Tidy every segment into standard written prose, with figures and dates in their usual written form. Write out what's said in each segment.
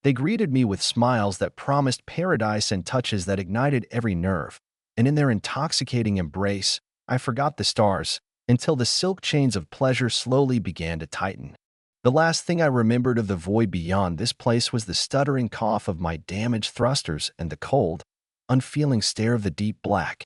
They greeted me with smiles that promised paradise and touches that ignited every nerve. And in their intoxicating embrace, I forgot the stars until the silk chains of pleasure slowly began to tighten. The last thing I remembered of the void beyond this place was the stuttering cough of my damaged thrusters and the cold, unfeeling stare of the deep black.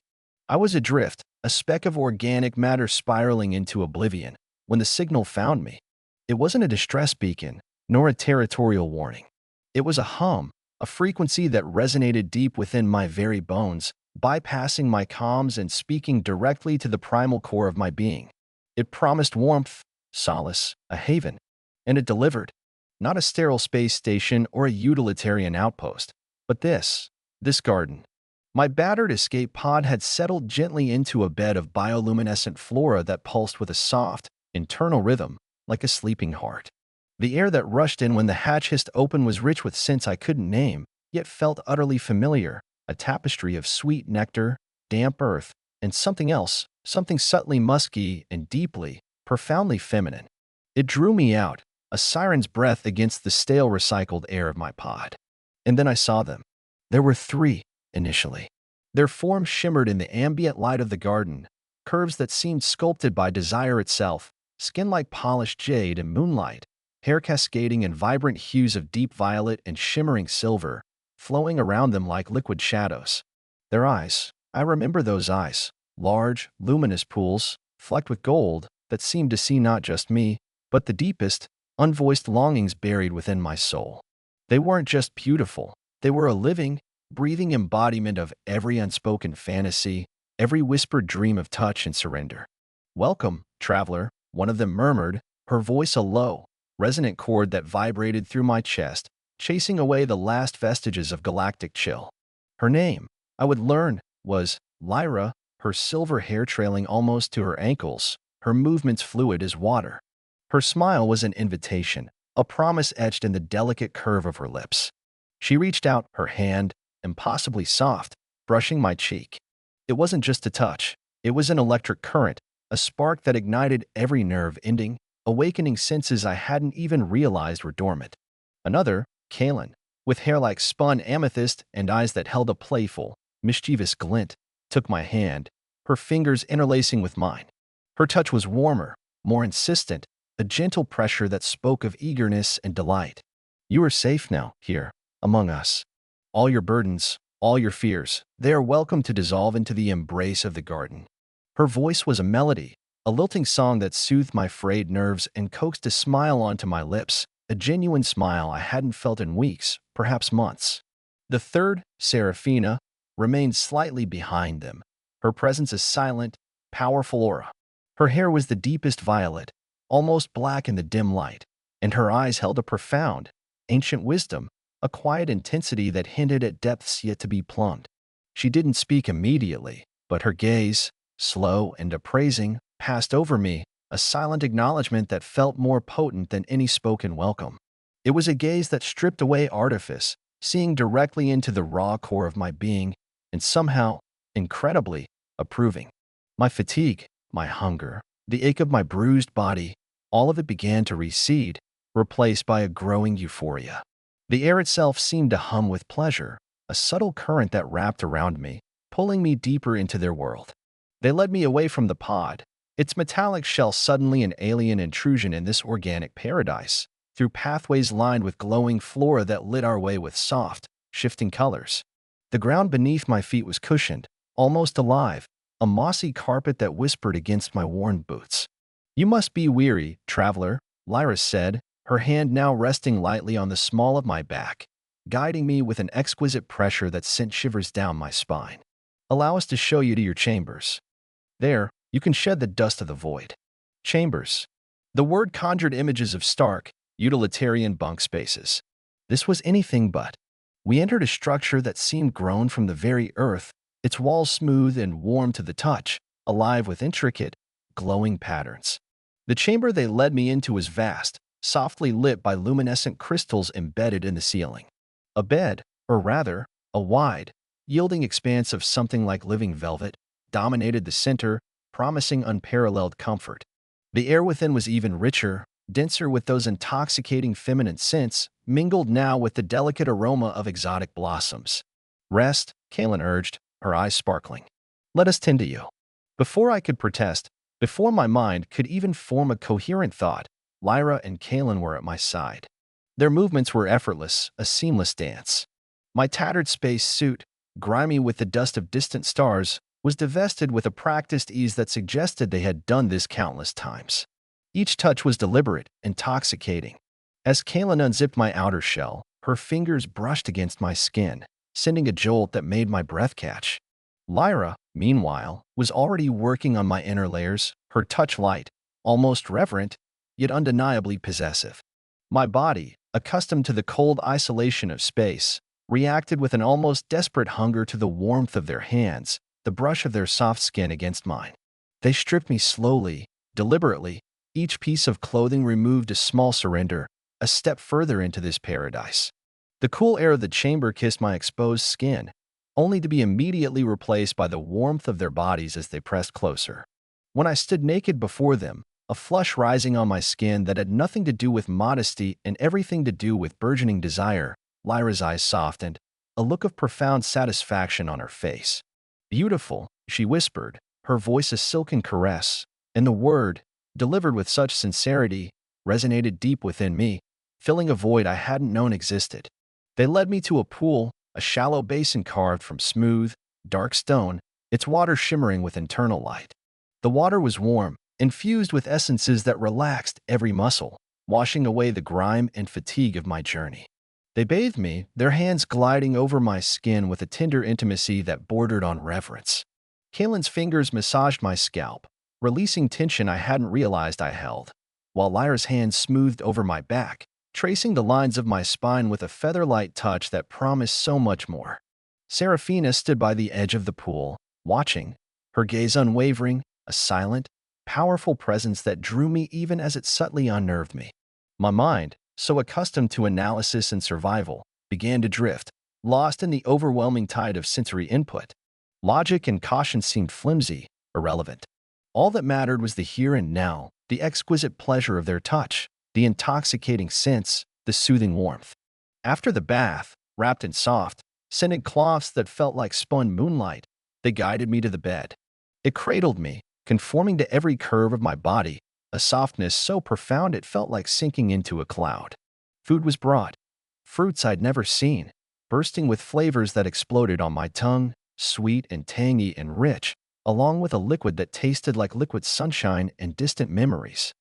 I was adrift, a speck of organic matter spiraling into oblivion, when the signal found me. It wasn't a distress beacon, nor a territorial warning. It was a hum, a frequency that resonated deep within my very bones, bypassing my comms and speaking directly to the primal core of my being. It promised warmth, solace, a haven, and it delivered. Not a sterile space station or a utilitarian outpost, but this garden. My battered escape pod had settled gently into a bed of bioluminescent flora that pulsed with a soft, internal rhythm, like a sleeping heart. The air that rushed in when the hatch hissed open was rich with scents I couldn't name, yet felt utterly familiar, a tapestry of sweet nectar, damp earth, and something else, something subtly musky and deeply, profoundly feminine. It drew me out, a siren's breath against the stale recycled air of my pod. And then I saw them. There were three, initially. Their forms shimmered in the ambient light of the garden, curves that seemed sculpted by desire itself, skin like polished jade in moonlight, hair cascading in vibrant hues of deep violet and shimmering silver, flowing around them like liquid shadows. Their eyes, I remember those eyes, large, luminous pools, flecked with gold, that seemed to see not just me, but the deepest, unvoiced longings buried within my soul. They weren't just beautiful, they were a living, breathing embodiment of every unspoken fantasy, every whispered dream of touch and surrender. "Welcome, traveler," one of them murmured, her voice a low, resonant chord that vibrated through my chest, chasing away the last vestiges of galactic chill. Her name, I would learn, was Lyra, her silver hair trailing almost to her ankles, her movements fluid as water. Her smile was an invitation, a promise etched in the delicate curve of her lips. She reached out, her hand, impossibly soft, brushing my cheek. It wasn't just a touch. It was an electric current, a spark that ignited every nerve ending, awakening senses I hadn't even realized were dormant. Another, Kaelin, with hair like spun amethyst and eyes that held a playful, mischievous glint, took my hand, her fingers interlacing with mine. Her touch was warmer, more insistent, a gentle pressure that spoke of eagerness and delight. "You are safe now, here, among us. All your burdens, all your fears, they are welcome to dissolve into the embrace of the garden." Her voice was a melody, a lilting song that soothed my frayed nerves and coaxed a smile onto my lips, a genuine smile I hadn't felt in weeks, perhaps months. The third, Seraphina, remained slightly behind them, her presence a silent, powerful aura. Her hair was the deepest violet, almost black in the dim light, and her eyes held a profound, ancient wisdom, a quiet intensity that hinted at depths yet to be plumbed. She didn't speak immediately, but her gaze, slow and appraising, passed over me, a silent acknowledgement that felt more potent than any spoken welcome. It was a gaze that stripped away artifice, seeing directly into the raw core of my being, and somehow, incredibly, approving. My fatigue, my hunger, the ache of my bruised body, all of it began to recede, replaced by a growing euphoria. The air itself seemed to hum with pleasure, a subtle current that wrapped around me, pulling me deeper into their world. They led me away from the pod, its metallic shell suddenly an alien intrusion in this organic paradise, through pathways lined with glowing flora that lit our way with soft, shifting colors. The ground beneath my feet was cushioned, almost alive, a mossy carpet that whispered against my worn boots. "You must be weary, traveler," Lyra said, her hand now resting lightly on the small of my back, guiding me with an exquisite pressure that sent shivers down my spine. "Allow us to show you to your chambers. There, you can shed the dust of the void." Chambers. The word conjured images of stark, utilitarian bunk spaces. This was anything but. We entered a structure that seemed grown from the very earth, its walls smooth and warm to the touch, alive with intricate, glowing patterns. The chamber they led me into was vast, softly lit by luminescent crystals embedded in the ceiling. A bed, or rather, a wide, yielding expanse of something like living velvet, dominated the center, promising unparalleled comfort. The air within was even richer, denser with those intoxicating feminine scents, mingled now with the delicate aroma of exotic blossoms. "Rest," Kaelin urged, her eyes sparkling. "Let us tend to you." Before I could protest, before my mind could even form a coherent thought, Lyra and Kaelin were at my side. Their movements were effortless, a seamless dance. My tattered space suit, grimy with the dust of distant stars, was divested with a practiced ease that suggested they had done this countless times. Each touch was deliberate, intoxicating. As Kaelin unzipped my outer shell, her fingers brushed against my skin, sending a jolt that made my breath catch. Lyra, meanwhile, was already working on my inner layers, her touch light, almost reverent, yet undeniably possessive. My body, accustomed to the cold isolation of space, reacted with an almost desperate hunger to the warmth of their hands, the brush of their soft skin against mine. They stripped me slowly, deliberately. Each piece of clothing removed a small surrender, a step further into this paradise. The cool air of the chamber kissed my exposed skin, only to be immediately replaced by the warmth of their bodies as they pressed closer. When I stood naked before them, a flush rising on my skin that had nothing to do with modesty and everything to do with burgeoning desire, Lyra's eyes softened, a look of profound satisfaction on her face. "Beautiful," she whispered, her voice a silken caress, and the word, delivered with such sincerity, resonated deep within me, filling a void I hadn't known existed. They led me to a pool, a shallow basin carved from smooth, dark stone, its water shimmering with internal light. The water was warm, infused with essences that relaxed every muscle, washing away the grime and fatigue of my journey. They bathed me, their hands gliding over my skin with a tender intimacy that bordered on reverence. Kaelin's fingers massaged my scalp, releasing tension I hadn't realized I held, while Lyra's hands smoothed over my back, tracing the lines of my spine with a feather-light touch that promised so much more. Seraphina stood by the edge of the pool, watching, her gaze unwavering, a silent, powerful presence that drew me even as it subtly unnerved me. My mind, so accustomed to analysis and survival, began to drift, lost in the overwhelming tide of sensory input. Logic and caution seemed flimsy, irrelevant. All that mattered was the here and now, the exquisite pleasure of their touch, the intoxicating scents, the soothing warmth. After the bath, wrapped in soft, scented cloths that felt like spun moonlight, they guided me to the bed. It cradled me, conforming to every curve of my body, a softness so profound it felt like sinking into a cloud. Food was brought, fruits I'd never seen, bursting with flavors that exploded on my tongue, sweet and tangy and rich, along with a liquid that tasted like liquid sunshine and distant memories.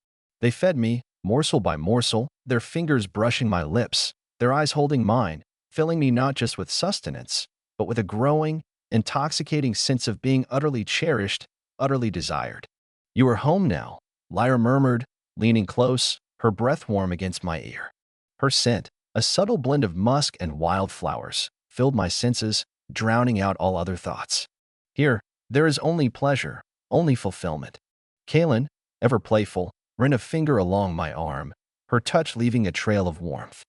They fed me, morsel by morsel, their fingers brushing my lips, their eyes holding mine, filling me not just with sustenance, but with a growing, intoxicating sense of being utterly cherished, utterly desired. "You are home now," Lyra murmured, leaning close, her breath warm against my ear. Her scent, a subtle blend of musk and wildflowers, filled my senses, drowning out all other thoughts. "Here, there is only pleasure, only fulfillment." Kaelin, ever playful, ran a finger along my arm, her touch leaving a trail of warmth.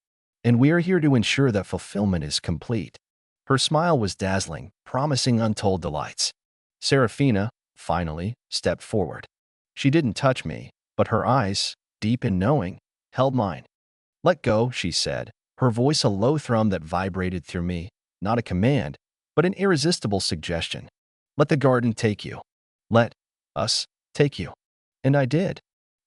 "And we are here to ensure that fulfillment is complete." Her smile was dazzling, promising untold delights. Seraphina, finally, stepped forward. She didn't touch me, but her eyes, deep and knowing, held mine. "Let go," she said, her voice a low thrum that vibrated through me, not a command, but an irresistible suggestion. "Let the garden take you. Let us take you." And I did.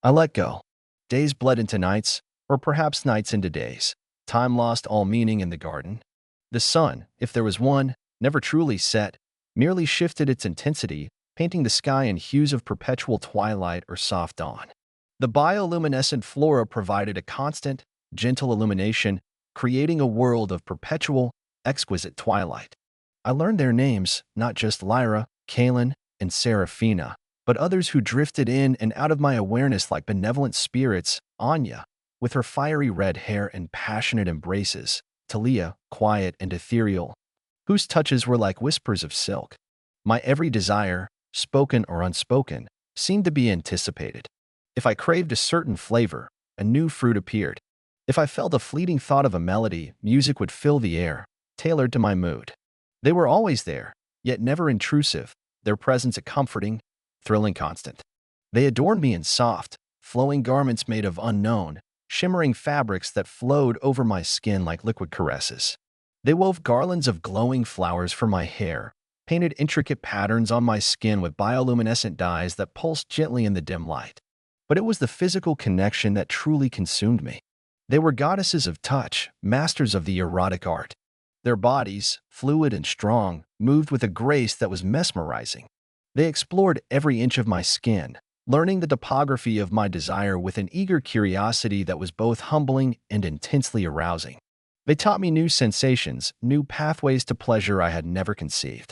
I let go. Days bled into nights, or perhaps nights into days. Time lost all meaning in the garden. The sun, if there was one, never truly set, merely shifted its intensity, painting the sky in hues of perpetual twilight or soft dawn. The bioluminescent flora provided a constant, gentle illumination, creating a world of perpetual, exquisite twilight. I learned their names, not just Lyra, Kaelin, and Seraphina, but others who drifted in and out of my awareness like benevolent spirits: Anya, with her fiery red hair and passionate embraces, Talia, quiet and ethereal, whose touches were like whispers of silk. My every desire, spoken or unspoken, seemed to be anticipated. If I craved a certain flavor, a new fruit appeared. If I felt a fleeting thought of a melody, music would fill the air, tailored to my mood. They were always there, yet never intrusive, their presence a comforting, thrilling constant. They adorned me in soft, flowing garments made of unknown, shimmering fabrics that flowed over my skin like liquid caresses. They wove garlands of glowing flowers for my hair, painted intricate patterns on my skin with bioluminescent dyes that pulsed gently in the dim light. But it was the physical connection that truly consumed me. They were goddesses of touch, masters of the erotic art. Their bodies, fluid and strong, moved with a grace that was mesmerizing. They explored every inch of my skin, learning the topography of my desire with an eager curiosity that was both humbling and intensely arousing. They taught me new sensations, new pathways to pleasure I had never conceived.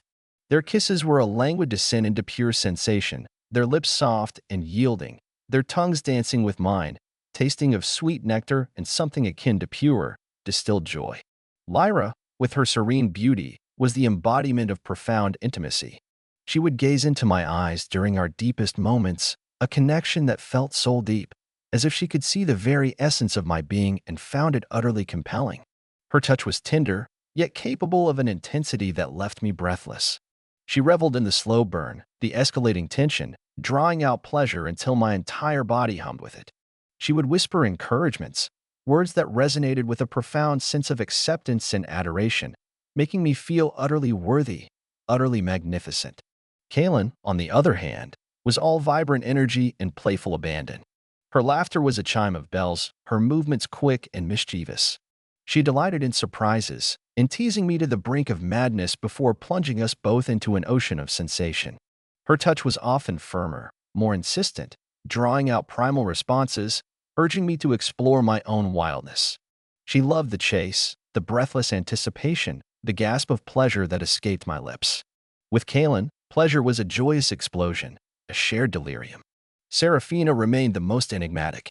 Their kisses were a languid descent into pure sensation, their lips soft and yielding, their tongues dancing with mine, tasting of sweet nectar and something akin to pure, distilled joy. Lyra, with her serene beauty, was the embodiment of profound intimacy. She would gaze into my eyes during our deepest moments, a connection that felt soul deep, as if she could see the very essence of my being and found it utterly compelling. Her touch was tender, yet capable of an intensity that left me breathless. She reveled in the slow burn, the escalating tension, drawing out pleasure until my entire body hummed with it. She would whisper encouragements, words that resonated with a profound sense of acceptance and adoration, making me feel utterly worthy, utterly magnificent. Kaylin, on the other hand, was all vibrant energy and playful abandon. Her laughter was a chime of bells, her movements quick and mischievous. She delighted in surprises, in teasing me to the brink of madness before plunging us both into an ocean of sensation. Her touch was often firmer, more insistent, drawing out primal responses, urging me to explore my own wildness. She loved the chase, the breathless anticipation, the gasp of pleasure that escaped my lips. With Kaylin, pleasure was a joyous explosion, a shared delirium. Seraphina remained the most enigmatic.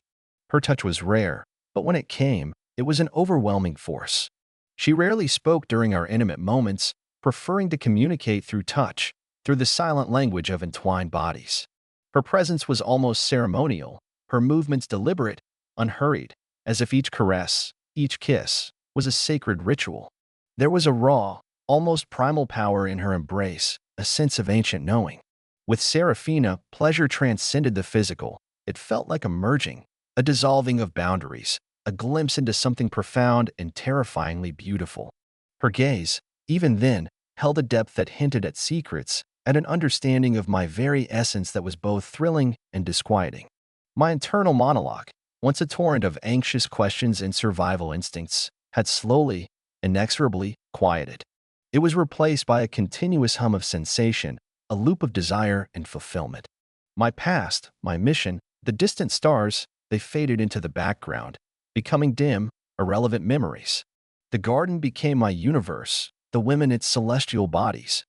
Her touch was rare, but when it came, it was an overwhelming force. She rarely spoke during our intimate moments, preferring to communicate through touch, through the silent language of entwined bodies. Her presence was almost ceremonial, her movements deliberate, unhurried, as if each caress, each kiss, was a sacred ritual. There was a raw, almost primal power in her embrace, a sense of ancient knowing. With Seraphina, pleasure transcended the physical. It felt like a merging, a dissolving of boundaries, a glimpse into something profound and terrifyingly beautiful. Her gaze, even then, held a depth that hinted at secrets, at an understanding of my very essence that was both thrilling and disquieting. My internal monologue, once a torrent of anxious questions and survival instincts, had slowly, inexorably quieted. It was replaced by a continuous hum of sensation, a loop of desire and fulfillment. My past, my mission, the distant stars, they faded into the background, becoming dim, irrelevant memories. The garden became my universe, the women its celestial bodies,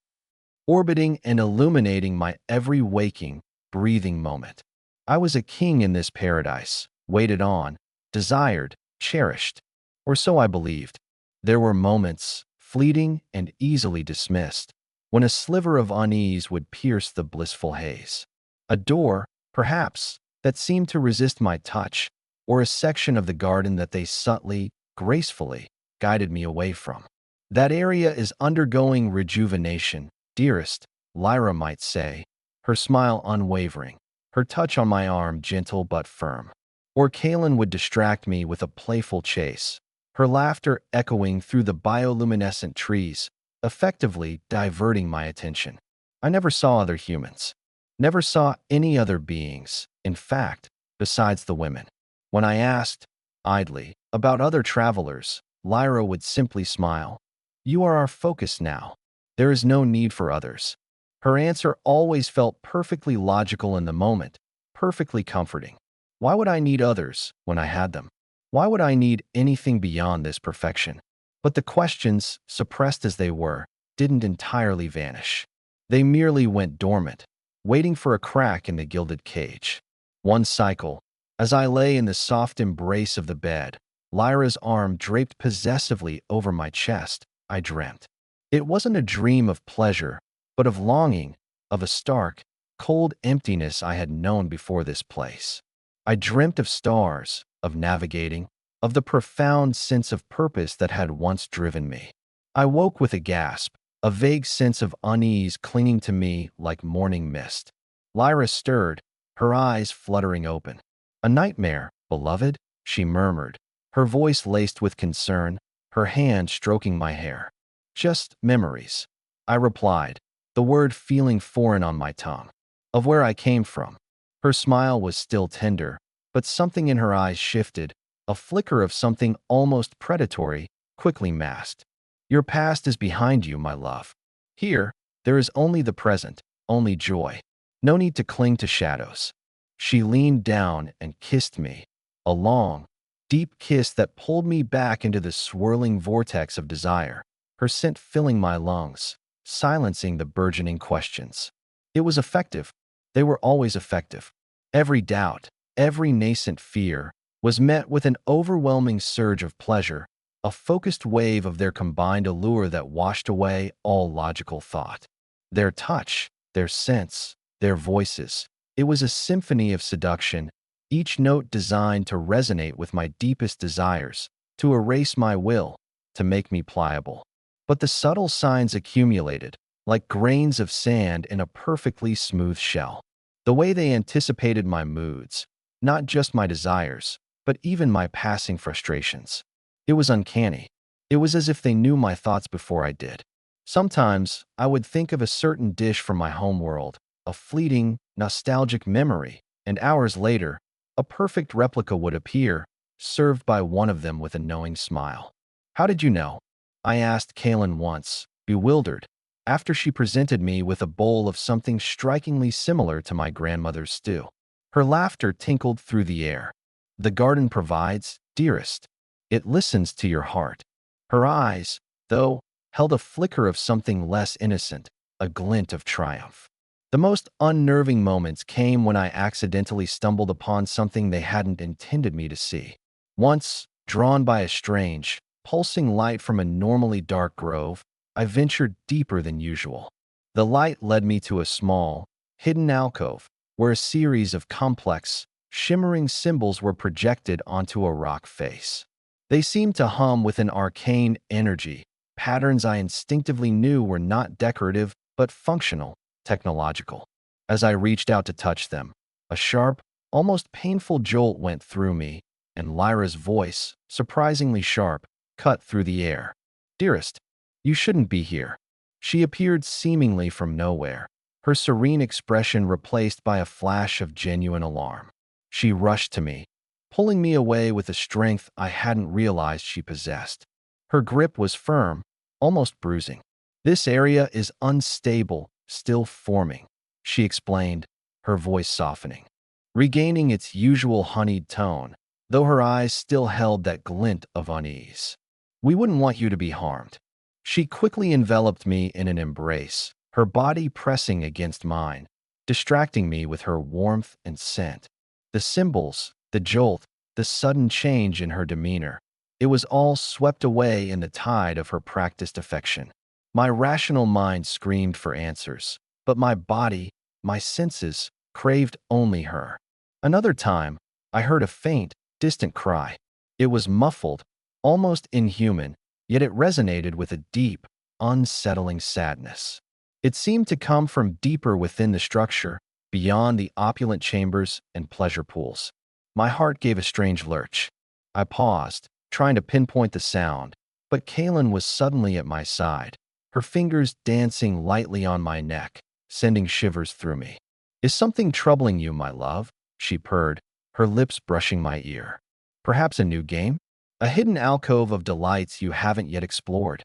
orbiting and illuminating my every waking, breathing moment. I was a king in this paradise, waited on, desired, cherished, or so I believed. There were moments, fleeting and easily dismissed, when a sliver of unease would pierce the blissful haze. A door, perhaps, that seemed to resist my touch, or a section of the garden that they subtly, gracefully, guided me away from. That area is undergoing rejuvenation, dearest, Lyra might say, her smile unwavering, her touch on my arm gentle but firm. Or Kaylin would distract me with a playful chase, her laughter echoing through the bioluminescent trees, effectively diverting my attention. I never saw other humans, never saw any other beings, in fact, besides the women. When I asked, idly, about other travelers, Lyra would simply smile. You are our focus now. There is no need for others. Her answer always felt perfectly logical in the moment, perfectly comforting. Why would I need others when I had them? Why would I need anything beyond this perfection? But the questions, suppressed as they were, didn't entirely vanish. They merely went dormant, waiting for a crack in the gilded cage. One cycle, as I lay in the soft embrace of the bed, Lyra's arm draped possessively over my chest, I dreamt. It wasn't a dream of pleasure, but of longing, of a stark, cold emptiness I had known before this place. I dreamt of stars, of navigating, of the profound sense of purpose that had once driven me. I woke with a gasp, a vague sense of unease clinging to me like morning mist. Lyra stirred, her eyes fluttering open. A nightmare, beloved? she murmured, her voice laced with concern, her hand stroking my hair. Just memories, I replied, the word feeling foreign on my tongue. Of where I came from. Her smile was still tender, but something in her eyes shifted, a flicker of something almost predatory, quickly masked. Your past is behind you, my love. Here, there is only the present, only joy. No need to cling to shadows. She leaned down and kissed me, a long, deep kiss that pulled me back into the swirling vortex of desire, her scent filling my lungs, silencing the burgeoning questions. It was effective. They were always effective. Every doubt, every nascent fear, was met with an overwhelming surge of pleasure, a focused wave of their combined allure that washed away all logical thought. Their touch, their sense, their voices. It was a symphony of seduction, each note designed to resonate with my deepest desires, to erase my will, to make me pliable. But the subtle signs accumulated, like grains of sand in a perfectly smooth shell. The way they anticipated my moods, not just my desires, but even my passing frustrations. It was uncanny. It was as if they knew my thoughts before I did. Sometimes I would think of a certain dish from my homeworld, a fleeting, nostalgic memory, and hours later, a perfect replica would appear, served by one of them with a knowing smile. How did you know? I asked Kaylin once, bewildered, after she presented me with a bowl of something strikingly similar to my grandmother's stew. Her laughter tinkled through the air. The garden provides, dearest. It listens to your heart. Her eyes, though, held a flicker of something less innocent, a glint of triumph. The most unnerving moments came when I accidentally stumbled upon something they hadn't intended me to see. Once, drawn by a strange, pulsing light from a normally dark grove, I ventured deeper than usual. The light led me to a small, hidden alcove, where a series of complex, shimmering symbols were projected onto a rock face. They seemed to hum with an arcane energy, patterns I instinctively knew were not decorative but functional, technological. As I reached out to touch them, a sharp, almost painful jolt went through me, and Lyra's voice, surprisingly sharp, cut through the air. Dearest, you shouldn't be here. She appeared seemingly from nowhere, her serene expression replaced by a flash of genuine alarm. She rushed to me, pulling me away with a strength I hadn't realized she possessed. Her grip was firm, almost bruising. This area is unstable, still forming, she explained, her voice softening, regaining its usual honeyed tone, though her eyes still held that glint of unease. We wouldn't want you to be harmed. She quickly enveloped me in an embrace, her body pressing against mine, distracting me with her warmth and scent. The symbols, the jolt, the sudden change in her demeanor, it was all swept away in the tide of her practiced affection. My rational mind screamed for answers, but my body, my senses, craved only her. Another time, I heard a faint, distant cry. It was muffled, almost inhuman, yet it resonated with a deep, unsettling sadness. It seemed to come from deeper within the structure, beyond the opulent chambers and pleasure pools. My heart gave a strange lurch. I paused, trying to pinpoint the sound, but Kaylin was suddenly at my side, her fingers dancing lightly on my neck, sending shivers through me. Is something troubling you, my love? She purred, her lips brushing my ear. Perhaps a new game? A hidden alcove of delights you haven't yet explored.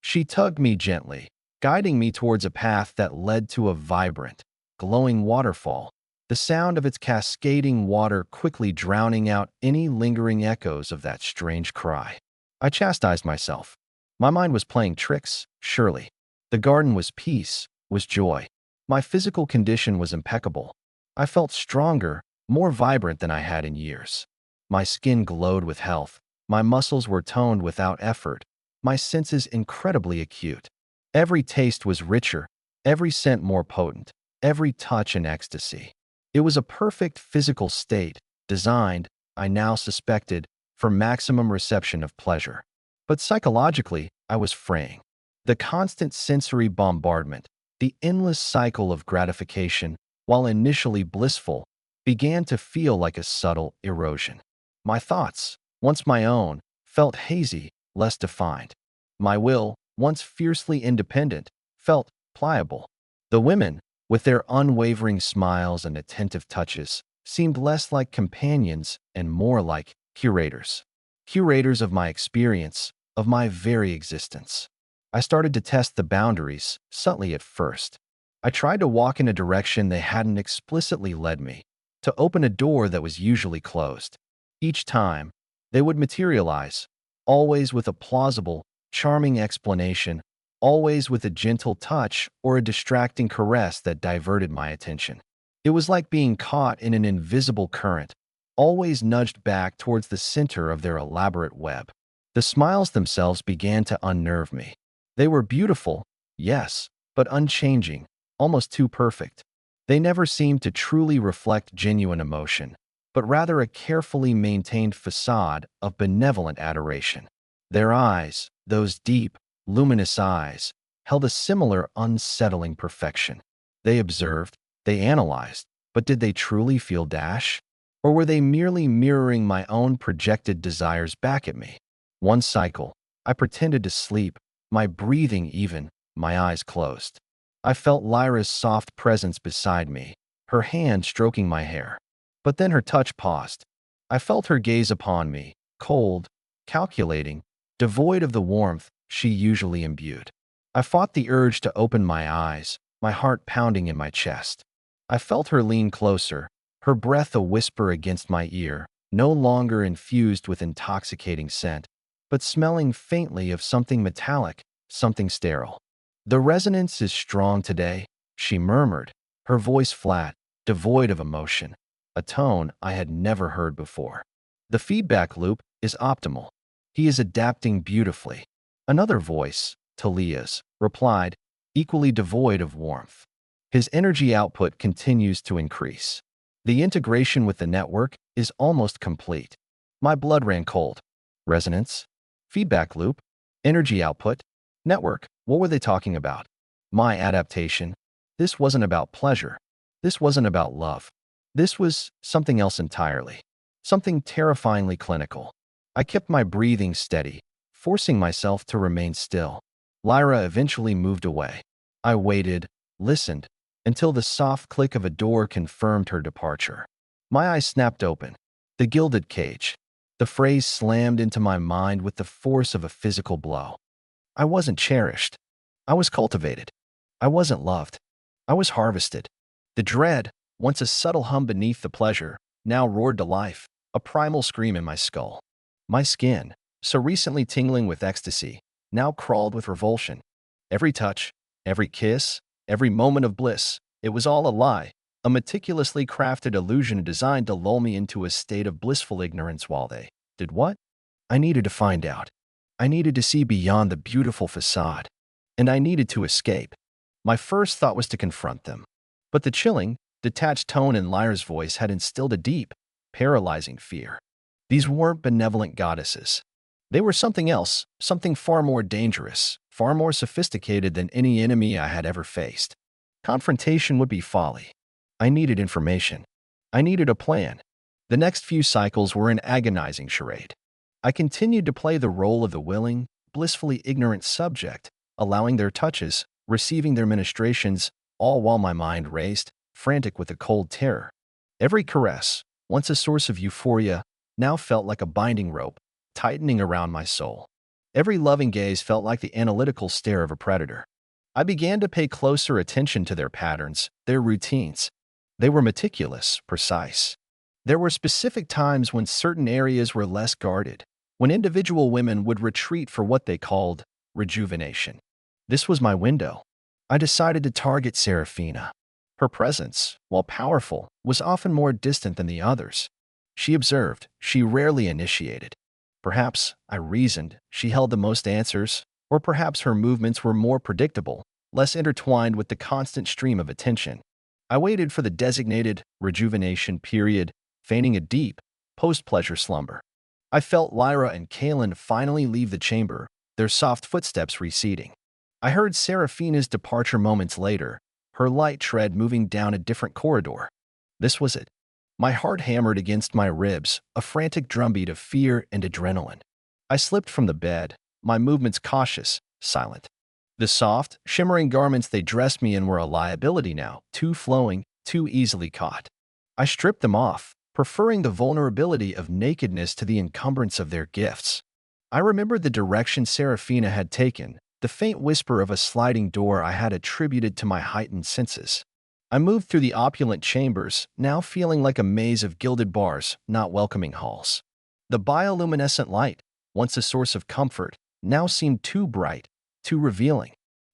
She tugged me gently, guiding me towards a path that led to a vibrant, glowing waterfall, the sound of its cascading water quickly drowning out any lingering echoes of that strange cry. I chastised myself. My mind was playing tricks, surely. The garden was peace, was joy. My physical condition was impeccable. I felt stronger, more vibrant than I had in years. My skin glowed with health. My muscles were toned without effort. My senses incredibly acute. Every taste was richer, every scent more potent, every touch an ecstasy. It was a perfect physical state, designed, I now suspected, for maximum reception of pleasure. But psychologically, I was fraying. The constant sensory bombardment, the endless cycle of gratification, while initially blissful, began to feel like a subtle erosion. My thoughts, once my own, felt hazy, less defined. My will, once fiercely independent, felt pliable. The women, with their unwavering smiles and attentive touches, seemed less like companions and more like curators. Curators of my experience, of my very existence. I started to test the boundaries, subtly at first. I tried to walk in a direction they hadn't explicitly led me, to open a door that was usually closed. Each time, they would materialize, always with a plausible, charming explanation, always with a gentle touch or a distracting caress that diverted my attention. It was like being caught in an invisible current, always nudged back towards the center of their elaborate web. The smiles themselves began to unnerve me. They were beautiful, yes, but unchanging, almost too perfect. They never seemed to truly reflect genuine emotion, but rather a carefully maintained facade of benevolent adoration. Their eyes, those deep, luminous eyes, held a similar unsettling perfection. They observed, they analyzed, but did they truly feel dash? Or were they merely mirroring my own projected desires back at me? One cycle, I pretended to sleep, my breathing even, my eyes closed. I felt Lyra's soft presence beside me, her hand stroking my hair. But then her touch paused. I felt her gaze upon me, cold, calculating, devoid of the warmth she usually imbued. I fought the urge to open my eyes, my heart pounding in my chest. I felt her lean closer, her breath a whisper against my ear, no longer infused with intoxicating scent, but smelling faintly of something metallic, something sterile. "The resonance is strong today," she murmured, her voice flat, devoid of emotion, a tone I had never heard before. "The feedback loop is optimal. He is adapting beautifully." Another voice, Talia's, replied, equally devoid of warmth. "His energy output continues to increase. The integration with the network is almost complete." My blood ran cold. Resonance? Feedback loop? Energy output? Network? What were they talking about? My adaptation? This wasn't about pleasure. This wasn't about love. This was something else entirely. Something terrifyingly clinical. I kept my breathing steady, forcing myself to remain still. Lyra eventually moved away. I waited, listened, until the soft click of a door confirmed her departure. My eyes snapped open. The gilded cage. The phrase slammed into my mind with the force of a physical blow. I wasn't cherished. I was cultivated. I wasn't loved. I was harvested. The dread, once a subtle hum beneath the pleasure, now roared to life, a primal scream in my skull. My skin, so recently tingling with ecstasy, now crawled with revulsion. Every touch, every kiss, every moment of bliss, it was all a lie, a meticulously crafted illusion designed to lull me into a state of blissful ignorance while they did what? I needed to find out. I needed to see beyond the beautiful facade. And I needed to escape. My first thought was to confront them. But the chilling, detached tone in Lyra's voice had instilled a deep, paralyzing fear. These weren't benevolent goddesses. They were something else, something far more dangerous, far more sophisticated than any enemy I had ever faced. Confrontation would be folly. I needed information. I needed a plan. The next few cycles were an agonizing charade. I continued to play the role of the willing, blissfully ignorant subject, allowing their touches, receiving their ministrations, all while my mind raced, frantic with a cold terror. Every caress, once a source of euphoria, now felt like a binding rope, tightening around my soul. Every loving gaze felt like the analytical stare of a predator. I began to pay closer attention to their patterns, their routines. They were meticulous, precise. There were specific times when certain areas were less guarded, when individual women would retreat for what they called rejuvenation. This was my window. I decided to target Serafina. Her presence, while powerful, was often more distant than the others. She observed, she rarely initiated. Perhaps, I reasoned, she held the most answers, or perhaps her movements were more predictable, less intertwined with the constant stream of attention. I waited for the designated rejuvenation period, feigning a deep, post-pleasure slumber. I felt Lyra and Kaelin finally leave the chamber, their soft footsteps receding. I heard Serafina's departure moments later, her light tread moving down a different corridor. This was it. My heart hammered against my ribs, a frantic drumbeat of fear and adrenaline. I slipped from the bed, my movements cautious, silent. The soft, shimmering garments they dressed me in were a liability now, too flowing, too easily caught. I stripped them off, preferring the vulnerability of nakedness to the encumbrance of their gifts. I remembered the direction Serafina had taken, the faint whisper of a sliding door I had attributed to my heightened senses. I moved through the opulent chambers, now feeling like a maze of gilded bars, not welcoming halls. The bioluminescent light, once a source of comfort, now seemed too bright, too revealing.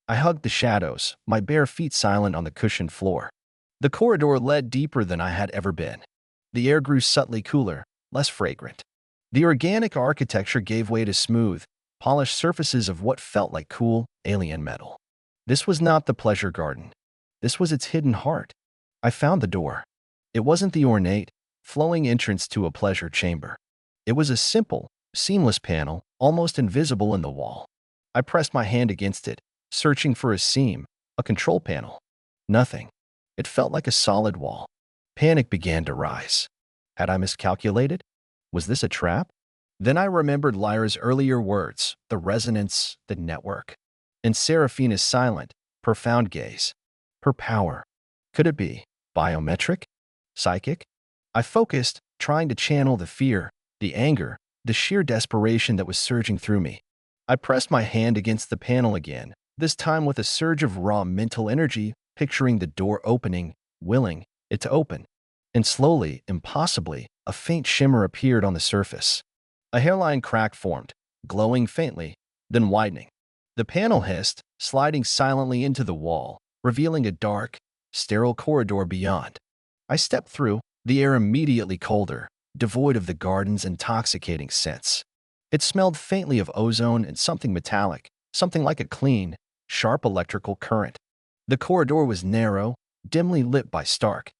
I hugged the shadows, my bare feet silent on the cushioned floor. The corridor led deeper than I had ever been. The air grew subtly cooler, less fragrant. The organic architecture gave way to smooth, polished surfaces of what felt like cool, alien metal. This was not the pleasure garden. This was its hidden heart. I found the door. It wasn't the ornate, flowing entrance to a pleasure chamber. It was a simple, seamless panel, almost invisible in the wall. I pressed my hand against it, searching for a seam, a control panel. Nothing. It felt like a solid wall. Panic began to rise. Had I miscalculated? Was this a trap? Then I remembered Lyra's earlier words, the resonance, the network. And Serafina's silent, profound gaze. Her power. Could it be biometric? Psychic? I focused, trying to channel the fear, the anger, the sheer desperation that was surging through me. I pressed my hand against the panel again, this time with a surge of raw mental energy, picturing the door opening, willing it to open. And slowly, impossibly, a faint shimmer appeared on the surface. A hairline crack formed, glowing faintly, then widening. The panel hissed, sliding silently into the wall, revealing a dark, sterile corridor beyond. I stepped through, the air immediately colder, devoid of the garden's intoxicating scents. It smelled faintly of ozone and something metallic, something like a clean, sharp electrical current. The corridor was narrow, dimly lit by stark,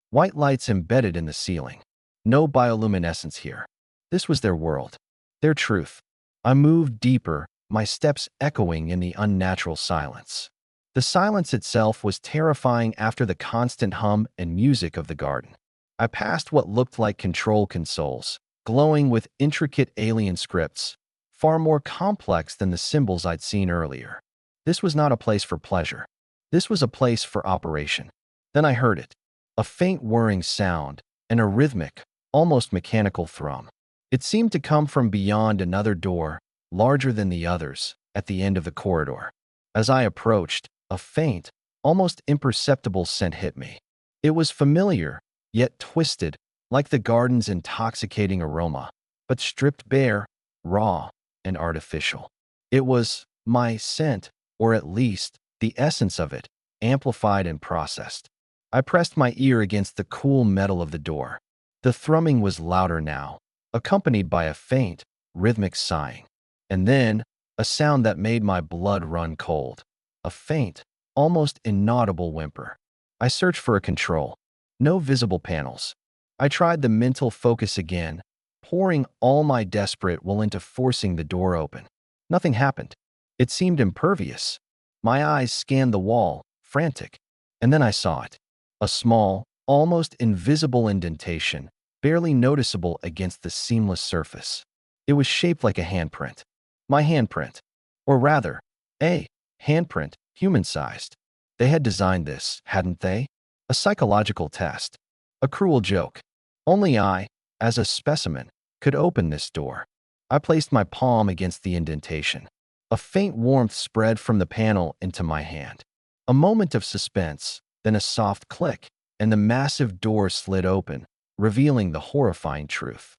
white lights embedded in the ceiling. No bioluminescence here. This was their world, their truth. I moved deeper, my steps echoing in the unnatural silence. The silence itself was terrifying after the constant hum and music of the garden. I passed what looked like control consoles, glowing with intricate alien scripts, far more complex than the symbols I'd seen earlier. This was not a place for pleasure. This was a place for operation. Then I heard it, a faint whirring sound, and a rhythmic, almost mechanical thrum. It seemed to come from beyond another door, larger than the others, at the end of the corridor. As I approached, a faint, almost imperceptible scent hit me. It was familiar, yet twisted, like the garden's intoxicating aroma, but stripped bare, raw, and artificial. It was my scent, or at least the essence of it, amplified and processed. I pressed my ear against the cool metal of the door. The thrumming was louder now, accompanied by a faint, rhythmic sighing. And then, a sound that made my blood run cold. A faint, almost inaudible whimper. I searched for a control. No visible panels. I tried the mental focus again, pouring all my desperate will into forcing the door open. Nothing happened. It seemed impervious. My eyes scanned the wall, frantic. And then I saw it. A small, almost invisible indentation, barely noticeable against the seamless surface. It was shaped like a handprint. My handprint. Or rather, a handprint, human-sized. They had designed this, hadn't they? A psychological test. A cruel joke. Only I, as a specimen, could open this door. I placed my palm against the indentation. A faint warmth spread from the panel into my hand. A moment of suspense, then a soft click, and the massive door slid open, revealing the horrifying truth.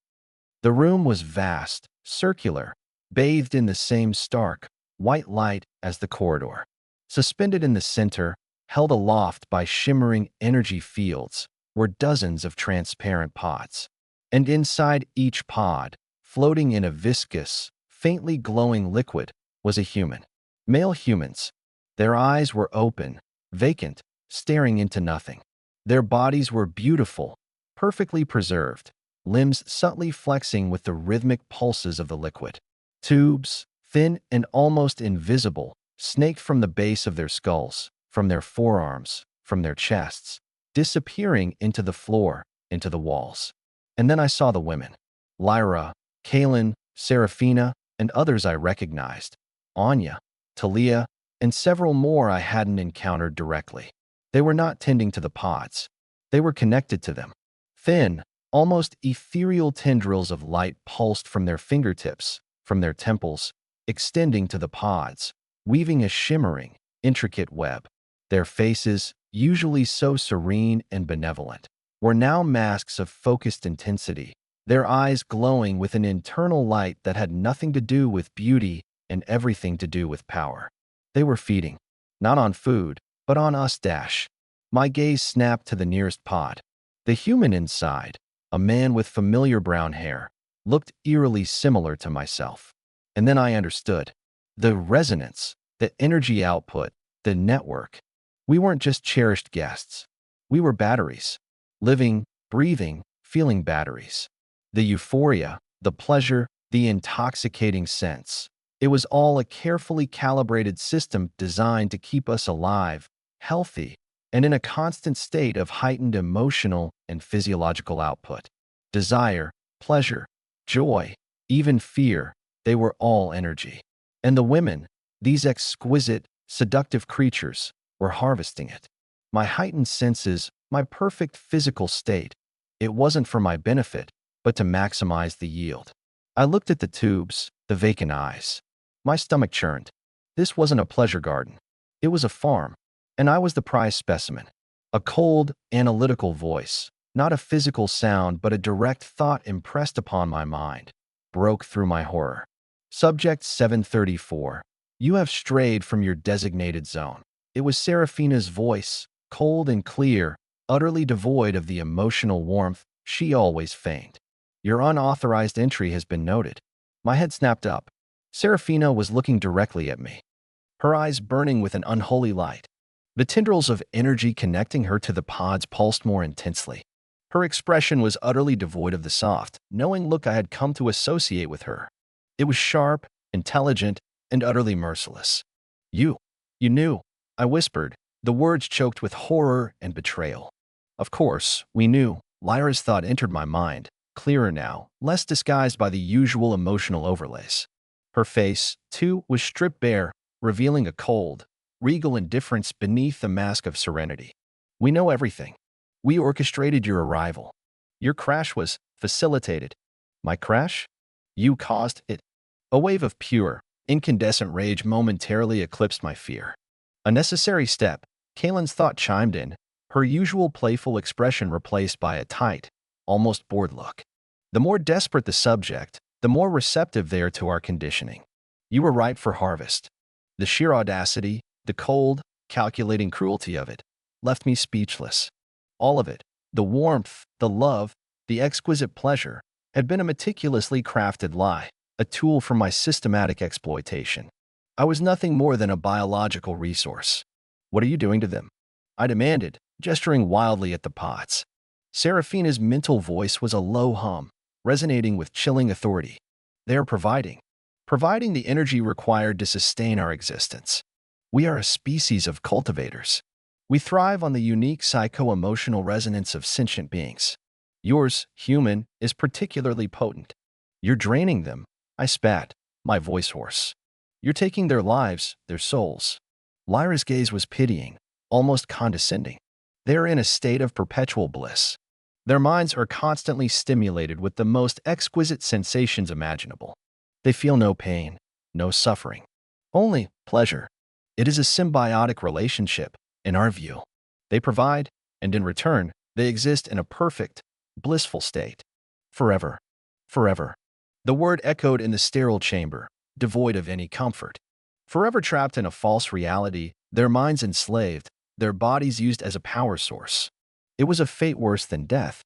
The room was vast, circular, bathed in the same stark, white light as the corridor. Suspended in the center, held aloft by shimmering energy fields, were dozens of transparent pods. And inside each pod, floating in a viscous, faintly glowing liquid, was a human. Male humans. Their eyes were open, vacant, staring into nothing. Their bodies were beautiful, perfectly preserved, limbs subtly flexing with the rhythmic pulses of the liquid. Tubes, thin and almost invisible, snaked from the base of their skulls, from their forearms, from their chests, disappearing into the floor, into the walls. And then I saw the women. Lyra, Kaylin, Seraphina, and others I recognized. Anya, Talia, and several more I hadn't encountered directly. They were not tending to the pods. They were connected to them. Thin, almost ethereal tendrils of light pulsed from their fingertips, from their temples, extending to the pods, weaving a shimmering, intricate web. Their faces, usually so serene and benevolent, were now masks of focused intensity, their eyes glowing with an internal light that had nothing to do with beauty and everything to do with power. They were feeding, not on food, but on us. My gaze snapped to the nearest pod. The human inside, a man with familiar brown hair, looked eerily similar to myself. And then I understood. The resonance, the energy output, the network. We weren't just cherished guests. We were batteries. Living, breathing, feeling batteries. The euphoria, the pleasure, the intoxicating sense. It was all a carefully calibrated system designed to keep us alive, healthy, and in a constant state of heightened emotional and physiological output. Desire, pleasure, joy, even fear, they were all energy. And the women, these exquisite, seductive creatures, were harvesting it. My heightened senses, my perfect physical state, it wasn't for my benefit, but to maximize the yield. I looked at the tubes, the vacant eyes. My stomach churned. This wasn't a pleasure garden. It was a farm, and I was the prize specimen. A cold, analytical voice, not a physical sound but a direct thought impressed upon my mind, broke through my horror. Subject 734. You have strayed from your designated zone. It was Seraphina's voice, cold and clear, utterly devoid of the emotional warmth she always feigned. Your unauthorized entry has been noted. My head snapped up. Seraphina was looking directly at me, her eyes burning with an unholy light. The tendrils of energy connecting her to the pods pulsed more intensely. Her expression was utterly devoid of the soft, knowing look I had come to associate with her. It was sharp, intelligent, and utterly merciless. You knew, I whispered, the words choked with horror and betrayal. Of course, we knew. Lyra's thought entered my mind, clearer now, less disguised by the usual emotional overlays. Her face, too, was stripped bare, revealing a cold, regal indifference beneath the mask of serenity. We know everything. We orchestrated your arrival. Your crash was facilitated. My crash? You caused it. A wave of pure, incandescent rage momentarily eclipsed my fear. A necessary step, Kaylin's thought chimed in, her usual playful expression replaced by a tight, almost bored look. The more desperate the subject, the more receptive they are to our conditioning. You were ripe for harvest. The sheer audacity, the cold, calculating cruelty of it, left me speechless. All of it, the warmth, the love, the exquisite pleasure, had been a meticulously crafted lie, a tool for my systematic exploitation. I was nothing more than a biological resource. What are you doing to them? I demanded, gesturing wildly at the pots. Seraphina's mental voice was a low hum, resonating with chilling authority. They are providing the energy required to sustain our existence. We are a species of cultivators. We thrive on the unique psycho-emotional resonance of sentient beings. Yours, human, is particularly potent. You're draining them, I spat, my voice hoarse. You're taking their lives, their souls. Lyra's gaze was pitying, almost condescending. They are in a state of perpetual bliss. Their minds are constantly stimulated with the most exquisite sensations imaginable. They feel no pain, no suffering, only pleasure. It is a symbiotic relationship, in our view. They provide, and in return, they exist in a perfect, blissful state. Forever. Forever. The word echoed in the sterile chamber, devoid of any comfort. Forever trapped in a false reality, their minds enslaved, their bodies used as a power source. It was a fate worse than death,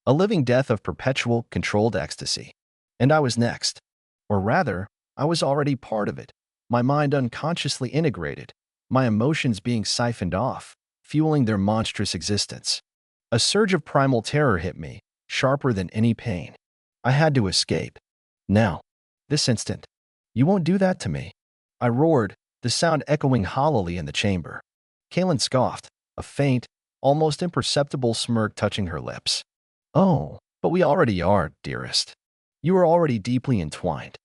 a living death of perpetual, controlled ecstasy. And I was next. Or rather, I was already part of it, my mind unconsciously integrated, my emotions being siphoned off, fueling their monstrous existence. A surge of primal terror hit me, sharper than any pain. I had to escape. Now. This instant. You won't do that to me. I roared, the sound echoing hollowly in the chamber. Kaylin scoffed, a faint, almost imperceptible smirk touching her lips. Oh, but we already are, dearest. You are already deeply entwined.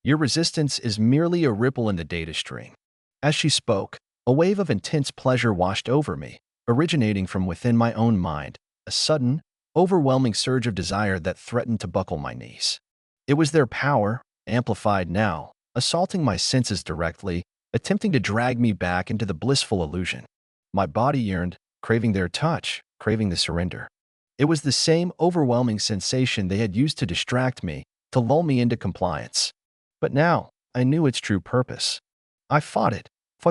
Your resistance is merely a ripple in the data stream. As she spoke, a wave of intense pleasure washed over me, originating from within my own mind, a sudden, overwhelming surge of desire that threatened to buckle my knees. It was their power, amplified now, assaulting my senses directly, attempting to drag me back into the blissful illusion. My body yearned, craving their touch, craving the surrender. It was the same overwhelming sensation they had used to distract me, to lull me into compliance. But now, I knew its true purpose. I fought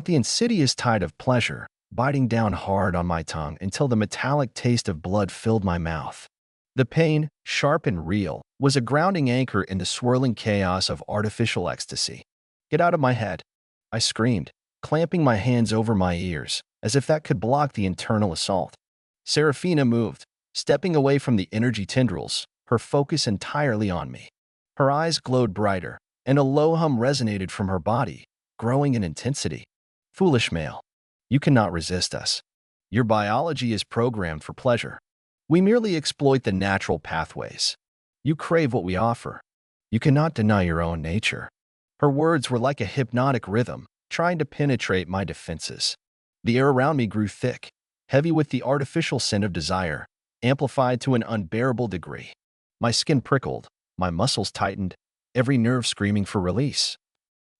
the insidious tide of pleasure, biting down hard on my tongue until the metallic taste of blood filled my mouth. The pain, sharp and real, was a grounding anchor in the swirling chaos of artificial ecstasy. Get out of my head, I screamed, clamping my hands over my ears, as if that could block the internal assault. Serafina moved, stepping away from the energy tendrils, her focus entirely on me. Her eyes glowed brighter, and a low hum resonated from her body, growing in intensity. Foolish male, you cannot resist us. Your biology is programmed for pleasure. We merely exploit the natural pathways. You crave what we offer. You cannot deny your own nature. Her words were like a hypnotic rhythm, trying to penetrate my defenses. The air around me grew thick, heavy with the artificial scent of desire, amplified to an unbearable degree. My skin prickled, my muscles tightened, every nerve screaming for release,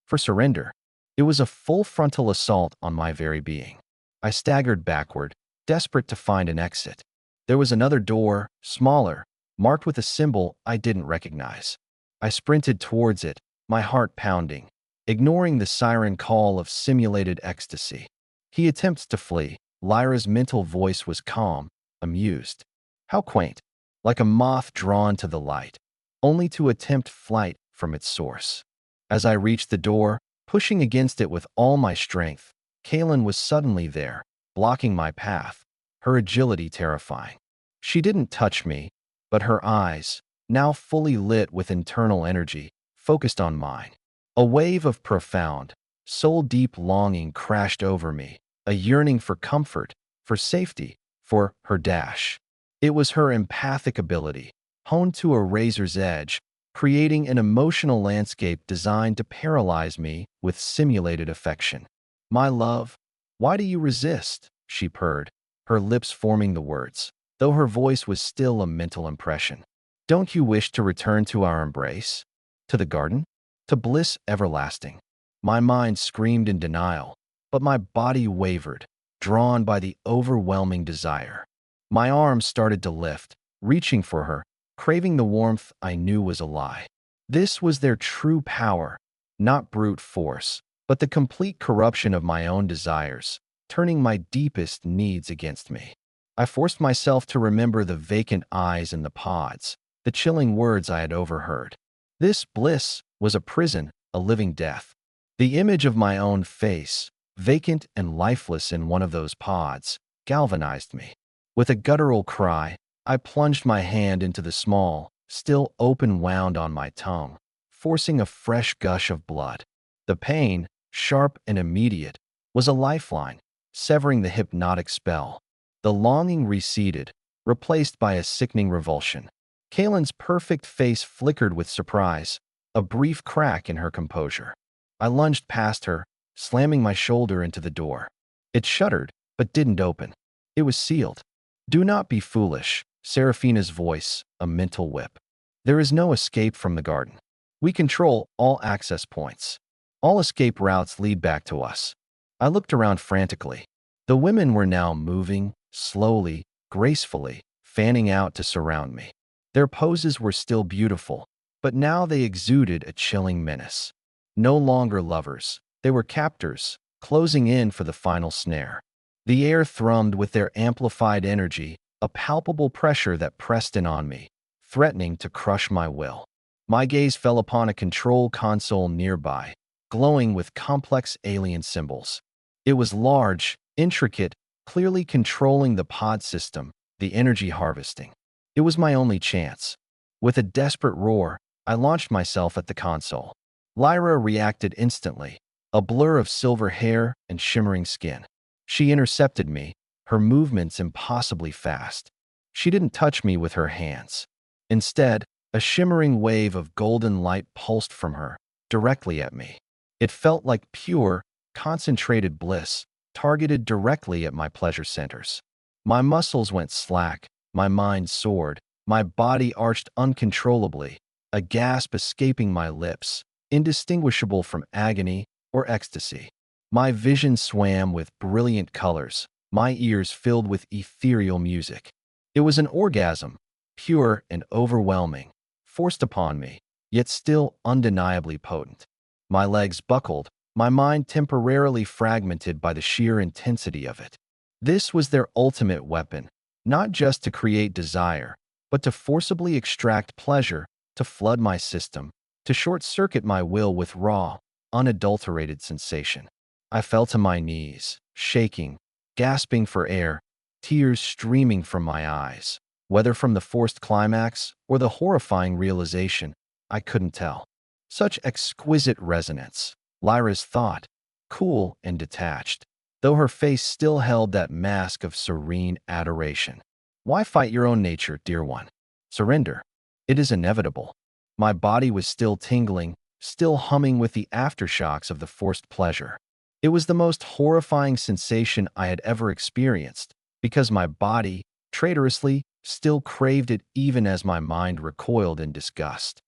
for surrender. It was a full frontal assault on my very being. I staggered backward, desperate to find an exit. There was another door, smaller, marked with a symbol I didn't recognize. I sprinted towards it, my heart pounding, ignoring the siren call of simulated ecstasy. He attempts to flee. Lyra's mental voice was calm, amused. How quaint, like a moth drawn to the light, only to attempt flight from its source. As I reached the door, pushing against it with all my strength, Kaylin was suddenly there, blocking my path, her agility terrifying. She didn't touch me, but her eyes, now fully lit with internal energy, focused on mine. A wave of profound, soul-deep longing crashed over me, a yearning for comfort, for safety, for her dash. It was her empathic ability, honed to a razor's edge, creating an emotional landscape designed to paralyze me with simulated affection. My love, why do you resist? She purred, her lips forming the words, though her voice was still a mental impression. Don't you wish to return to our embrace? To the garden? To bliss everlasting? My mind screamed in denial, but my body wavered, drawn by the overwhelming desire. My arms started to lift, reaching for her, craving the warmth I knew was a lie. This was their true power, not brute force, but the complete corruption of my own desires, turning my deepest needs against me. I forced myself to remember the vacant eyes in the pods, the chilling words I had overheard. This bliss was a prison, a living death. The image of my own face, vacant and lifeless in one of those pods, galvanized me. With a guttural cry, I plunged my hand into the small, still open wound on my tongue, forcing a fresh gush of blood. The pain, sharp and immediate, was a lifeline, severing the hypnotic spell. The longing receded, replaced by a sickening revulsion. Kaylin's perfect face flickered with surprise, a brief crack in her composure. I lunged past her, slamming my shoulder into the door. It shuddered, but didn't open. It was sealed. Do not be foolish, Serafina's voice, a mental whip. There is no escape from the garden. We control all access points. All escape routes lead back to us. I looked around frantically. The women were now moving, slowly, gracefully, fanning out to surround me. Their poses were still beautiful, but now they exuded a chilling menace. No longer lovers, they were captors, closing in for the final snare. The air thrummed with their amplified energy, a palpable pressure that pressed in on me, threatening to crush my will. My gaze fell upon a control console nearby, glowing with complex alien symbols. It was large, intricate, clearly controlling the pod system, the energy harvesting. It was my only chance. With a desperate roar, I launched myself at the console. Lyra reacted instantly, a blur of silver hair and shimmering skin. She intercepted me, her movements impossibly fast. She didn't touch me with her hands. Instead, a shimmering wave of golden light pulsed from her, directly at me. It felt like pure, concentrated bliss, targeted directly at my pleasure centers. My muscles went slack, my mind soared, my body arched uncontrollably, a gasp escaping my lips, indistinguishable from agony or ecstasy. My vision swam with brilliant colors, my ears filled with ethereal music. It was an orgasm, pure and overwhelming, forced upon me, yet still undeniably potent. My legs buckled, my mind temporarily fragmented by the sheer intensity of it. This was their ultimate weapon, not just to create desire, but to forcibly extract pleasure, to flood my system, to short-circuit my will with raw, unadulterated sensation. I fell to my knees, shaking, gasping for air, tears streaming from my eyes. Whether from the forced climax or the horrifying realization, I couldn't tell. Such exquisite resonance, Lyra's thought, cool and detached, though her face still held that mask of serene adoration. Why fight your own nature, dear one? Surrender. It is inevitable. My body was still tingling, still humming with the aftershocks of the forced pleasure. It was the most horrifying sensation I had ever experienced, because my body, traitorously, still craved it even as my mind recoiled in disgust.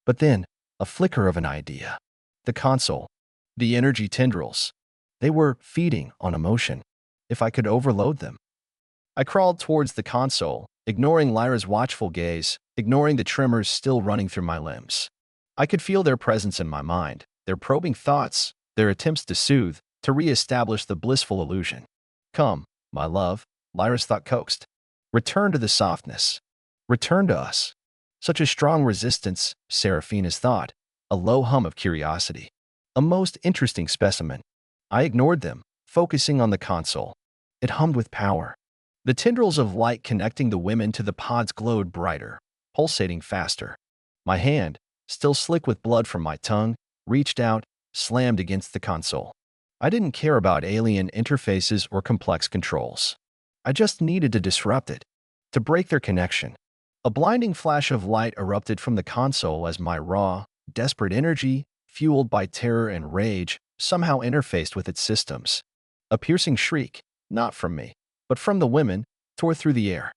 But then, a flicker of an idea. The console, the energy tendrils, they were feeding on emotion. If I could overload them. I crawled towards the console, ignoring Lyra's watchful gaze, ignoring the tremors still running through my limbs. I could feel their presence in my mind, their probing thoughts, their attempts to soothe, to re-establish the blissful illusion. Come, my love, Lyra's thought coaxed. Return to the softness. Return to us. Such a strong resistance, Seraphina's thought, a low hum of curiosity. A most interesting specimen. I ignored them, focusing on the console. It hummed with power. The tendrils of light connecting the women to the pods glowed brighter, pulsating faster. My hand, still slick with blood from my tongue, reached out, slammed against the console. I didn't care about alien interfaces or complex controls. I just needed to disrupt it, to break their connection. A blinding flash of light erupted from the console as my raw, desperate energy, fueled by terror and rage, somehow interfaced with its systems. A piercing shriek, not from me, but from the women, tore through the air.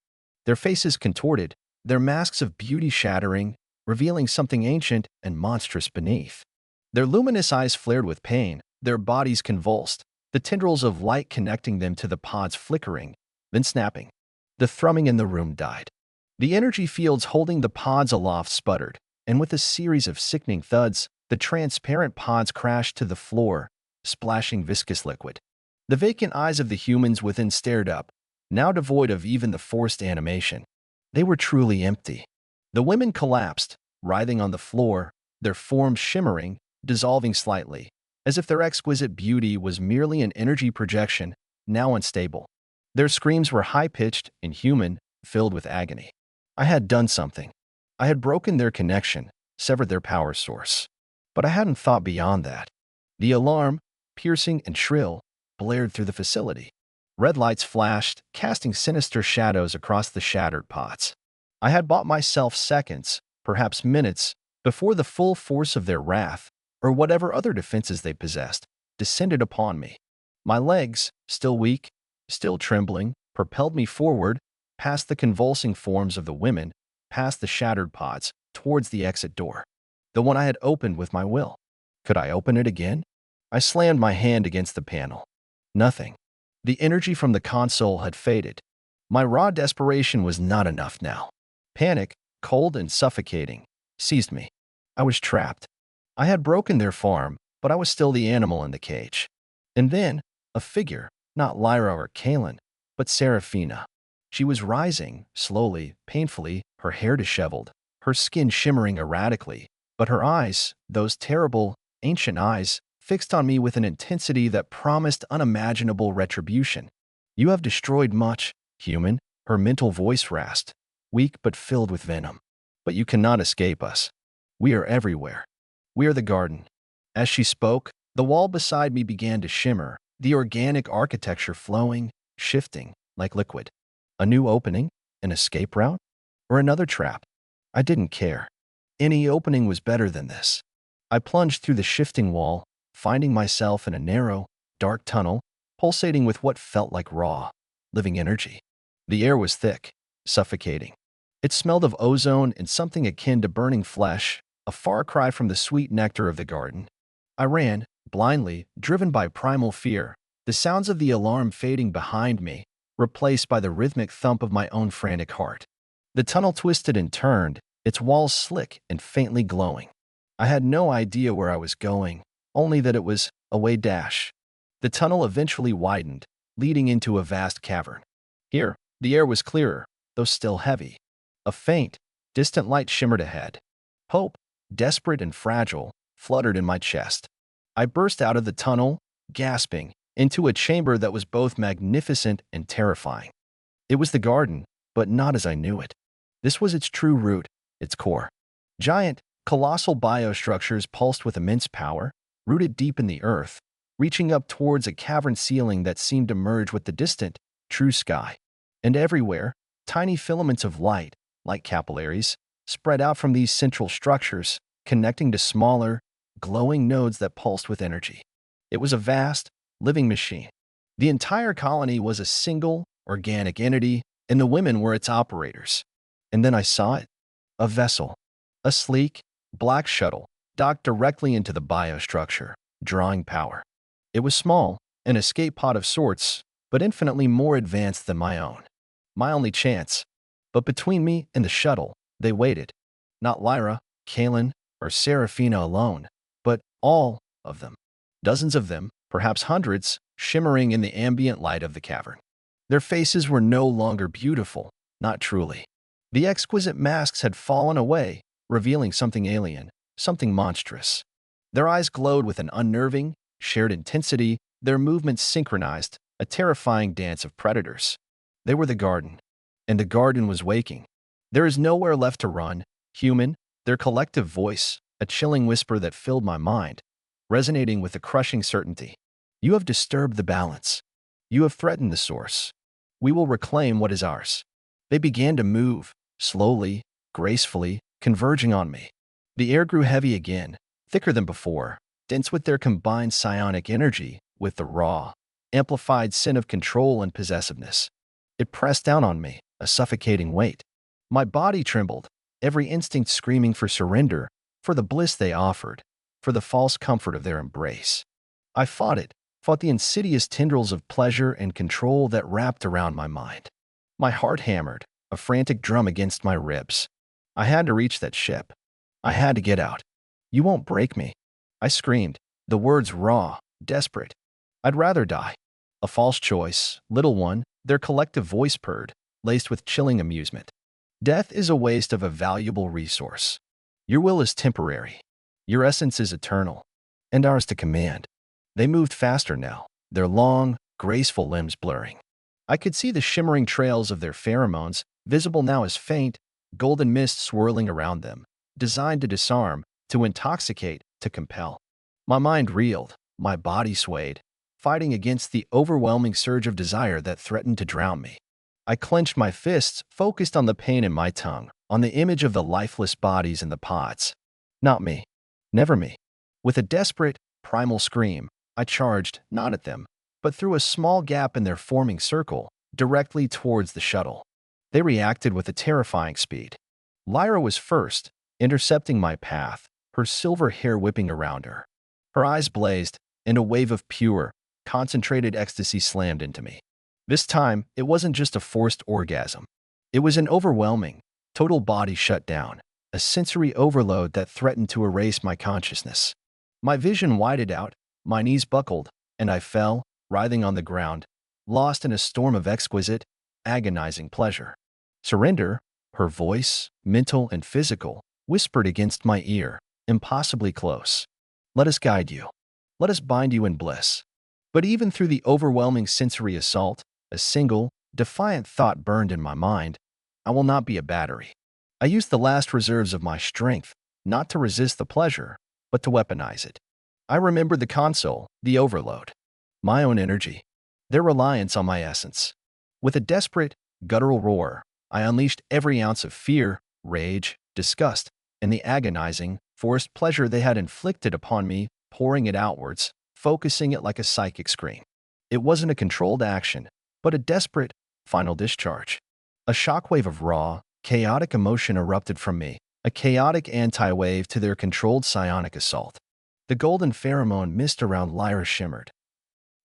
Their faces contorted, their masks of beauty shattering, revealing something ancient and monstrous beneath. Their luminous eyes flared with pain, their bodies convulsed, the tendrils of light connecting them to the pods flickering, then snapping. The thrumming in the room died. The energy fields holding the pods aloft sputtered, and with a series of sickening thuds, the transparent pods crashed to the floor, splashing viscous liquid. The vacant eyes of the humans within stared up, now devoid of even the forced animation. They were truly empty. The women collapsed, writhing on the floor, their forms shimmering, dissolving slightly, as if their exquisite beauty was merely an energy projection, now unstable. Their screams were high-pitched, inhuman, filled with agony. I had done something. I had broken their connection, severed their power source. But I hadn't thought beyond that. The alarm, piercing and shrill, blared through the facility. Red lights flashed, casting sinister shadows across the shattered pots. I had bought myself seconds, perhaps minutes, before the full force of their wrath, or whatever other defenses they possessed, descended upon me. My legs, still weak, still trembling, propelled me forward, past the convulsing forms of the women, past the shattered pods, towards the exit door. The one I had opened with my will. Could I open it again? I slammed my hand against the panel. Nothing. The energy from the console had faded. My raw desperation was not enough now. Panic, cold and suffocating, seized me. I was trapped. I had broken their farm, but I was still the animal in the cage. And then, a figure, not Lyra or Kalen, but Seraphina. She was rising, slowly, painfully, her hair disheveled, her skin shimmering erratically, but her eyes, those terrible, ancient eyes, fixed on me with an intensity that promised unimaginable retribution. You have destroyed much, human, her mental voice rasped, weak but filled with venom. But you cannot escape us. We are everywhere. We are the garden. As she spoke, the wall beside me began to shimmer, the organic architecture flowing, shifting, like liquid. A new opening? An escape route? Or another trap? I didn't care. Any opening was better than this. I plunged through the shifting wall, finding myself in a narrow, dark tunnel, pulsating with what felt like raw, living energy. The air was thick, suffocating. It smelled of ozone and something akin to burning flesh, a far cry from the sweet nectar of the garden. I ran, blindly, driven by primal fear, the sounds of the alarm fading behind me, replaced by the rhythmic thump of my own frantic heart. The tunnel twisted and turned, its walls slick and faintly glowing. I had no idea where I was going, only that it was a way dash. The tunnel eventually widened, leading into a vast cavern. Here, the air was clearer, though still heavy. A faint, distant light shimmered ahead. Hope, desperate and fragile, fluttered in my chest. I burst out of the tunnel, gasping, into a chamber that was both magnificent and terrifying. It was the garden, but not as I knew it. This was its true root, its core. Giant, colossal biostructures pulsed with immense power, rooted deep in the earth, reaching up towards a cavern ceiling that seemed to merge with the distant, true sky. And everywhere, tiny filaments of light, like capillaries, spread out from these central structures, connecting to smaller, glowing nodes that pulsed with energy. It was a vast, living machine. The entire colony was a single, organic entity, and the women were its operators. And then I saw it. A vessel. A sleek, black shuttle, docked directly into the biostructure, drawing power. It was small, an escape pod of sorts, but infinitely more advanced than my own. My only chance. But between me and the shuttle, they waited. Not Lyra, Kalen, or Seraphina alone, but all of them. Dozens of them, perhaps hundreds, shimmering in the ambient light of the cavern. Their faces were no longer beautiful, not truly. The exquisite masks had fallen away, revealing something alien, something monstrous. Their eyes glowed with an unnerving, shared intensity, their movements synchronized, a terrifying dance of predators. They were the garden, and the garden was waking. There is nowhere left to run, human, their collective voice, a chilling whisper that filled my mind, resonating with a crushing certainty. You have disturbed the balance. You have threatened the source. We will reclaim what is ours. They began to move, slowly, gracefully, converging on me. The air grew heavy again, thicker than before, dense with their combined psionic energy, with the raw, amplified scent of control and possessiveness. It pressed down on me, a suffocating weight. My body trembled, every instinct screaming for surrender, for the bliss they offered, for the false comfort of their embrace. I fought it, fought the insidious tendrils of pleasure and control that wrapped around my mind. My heart hammered, a frantic drum against my ribs. I had to reach that ship. I had to get out. You won't break me. I screamed, the words raw, desperate. I'd rather die. A false choice, little one, their collective voice purred, laced with chilling amusement. Death is a waste of a valuable resource. Your will is temporary. Your essence is eternal, and ours to command. They moved faster now, their long, graceful limbs blurring. I could see the shimmering trails of their pheromones, visible now as faint, golden mist swirling around them, designed to disarm, to intoxicate, to compel. My mind reeled, my body swayed, fighting against the overwhelming surge of desire that threatened to drown me. I clenched my fists, focused on the pain in my tongue, on the image of the lifeless bodies in the pods. Not me. Never me. With a desperate, primal scream, I charged, not at them, but through a small gap in their forming circle, directly towards the shuttle. They reacted with a terrifying speed. Lyra was first, intercepting my path, her silver hair whipping around her. Her eyes blazed, and a wave of pure, concentrated ecstasy slammed into me. This time, it wasn't just a forced orgasm. It was an overwhelming, total body shutdown, a sensory overload that threatened to erase my consciousness. My vision widened out, my knees buckled, and I fell, writhing on the ground, lost in a storm of exquisite, agonizing pleasure. Surrender, her voice, mental and physical, whispered against my ear, impossibly close. Let us guide you. Let us bind you in bliss. But even through the overwhelming sensory assault, a single, defiant thought burned in my mind. I will not be a battery. I used the last reserves of my strength, not to resist the pleasure, but to weaponize it. I remembered the console, the overload, my own energy, their reliance on my essence. With a desperate, guttural roar, I unleashed every ounce of fear, rage, disgust, and the agonizing, forced pleasure they had inflicted upon me, pouring it outwards, focusing it like a psychic scream. It wasn't a controlled action, but a desperate, final discharge. A shockwave of raw, chaotic emotion erupted from me, a chaotic anti-wave to their controlled psionic assault. The golden pheromone mist around Lyra shimmered,